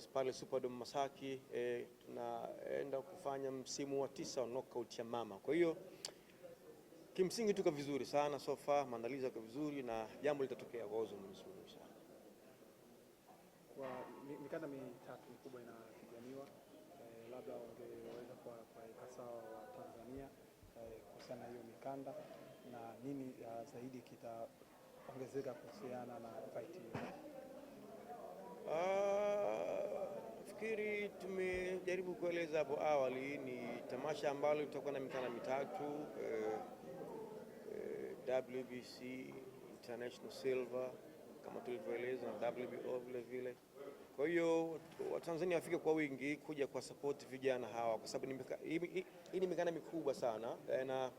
Yes, pale Superdome Masaki tunaenda kufanya msimu wa 9 wa knockout ya mama. Kwa hiyo kimsingi tuko vizuri sana so far, maandalizi yako vizuri na jambo litatokea kwa uwezo Mwenyezi Mungu sana. Kwa mikanda mitatu mikubwa inapiganiwa, labda ungeweza kwa sawa wa Tanzania kuhusiana hiyo mikanda na nini zaidi kitaongezeka kuhusiana na fight hiyo? Nafikiri tumejaribu kueleza hapo awali, ni tamasha ambalo litakuwa na mikanda mitatu, WBC International Silver kama tulivyoeleza na WBO vile vile. Kwa hiyo Watanzania wafike kwa wingi kuja kwa support vijana hawa, kwa sababu hii ni mikanda mikubwa sana na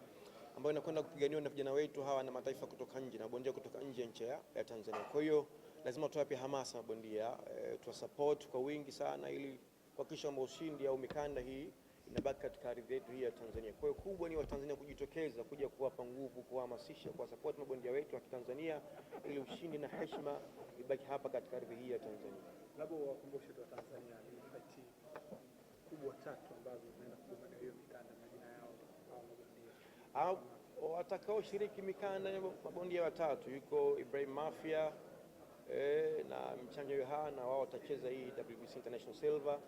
ambayo inakwenda kupiganiwa na vijana wetu hawa na mataifa kutoka nje na bondia kutoka nje ya nchi ya Tanzania. Kwa hiyo lazima tuwape hamasa mabondia, tuwa support kwa wingi sana ili kuhakikisha kwamba ushindi au mikanda hii inabaki katika ardhi yetu hii ya Tanzania. Kwa hiyo kubwa ni Watanzania kujitokeza kuja kuwapa nguvu, kuhamasisha, kwa support mabondia wetu wa Tanzania ili ushindi na heshima ibaki hapa katika ardhi hii ya Tanzania. Labda wakumbushe tu Tanzania ni fight kubwa tatu ambazo zinaenda kupigania hiyo mikanda, majina yao au mabondia watakao shiriki mikanda ya mabondia watatu, yuko Ibrahim Mafia na Mchanja Yohana, wao watacheza hii WBC International Silver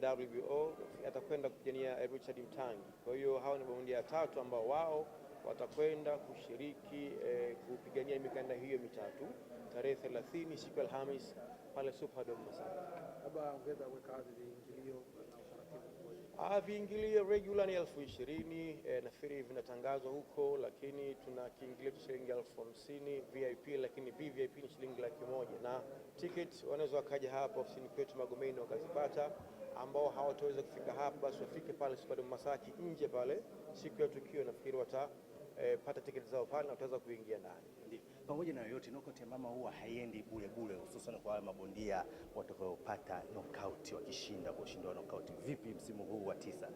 na WBO atakwenda kupigania Richard Mtangi. Kwa hiyo hao ni mabondia watatu ambao wao watakwenda kushiriki kupigania mikanda hiyo mitatu tarehe 30 siku ya Alhamis pale Superdome Masaki. Labda ungeweza kuweka wazi viingilio na utaratibu? Viingilio regular ni 20,000, nafikiri vinatangazwa huko, lakini tuna kiingilio cha shilingi 50,000 VIP, lakini VVIP ni shilingi 100,000 na ticket wanaweza wakaja hapa ofisini kwetu Magomeni wakazipata. Ambao hawataweza kufika hapa basi wafike pale Superdome Masaki nje pale siku ya tukio, nafikiri watapata tiketi zao pale na wataweza kuingia ndani. Pamoja na yote, knockout ya mama huwa haiendi bure bure, hususan kwa wale mabondia watakaopata knockout wakishinda kwa ushindi wa knockout. Vipi msimu huu wa 9?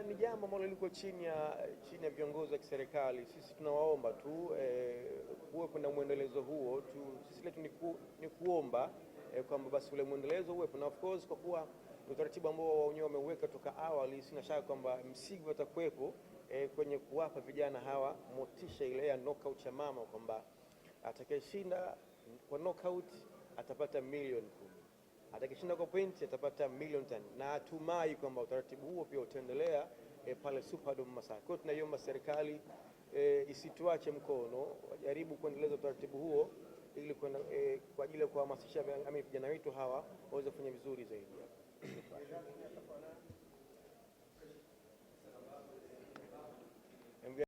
Ni jambo ambalo liko chini ya viongozi wa kiserikali. Sisi tunawaomba tu kuwe kuna muendelezo huo tu. Sisi letu ni kuomba kwamba basi ule muendelezo uwepo, na of course kwa kuwa utaratibu ambao wenyewe wameuweka toka awali, sina shaka kwamba msigo utakuwepo kwenye kuwapa vijana hawa motisha ile ya knockout ya mama, kwamba atakayeshinda kwa knockout atapata milioni 10, atakayeshinda kwa point atapata milioni 5, na atumai kwamba utaratibu huo pia utaendelea pale Superdome Masaki. Kwa hiyo tunaiomba serikali isituache mkono, wajaribu kuendeleza utaratibu huo ili kwa ajili ya kuhamasisha vijana wetu hawa waweze kufanya vizuri zaidi.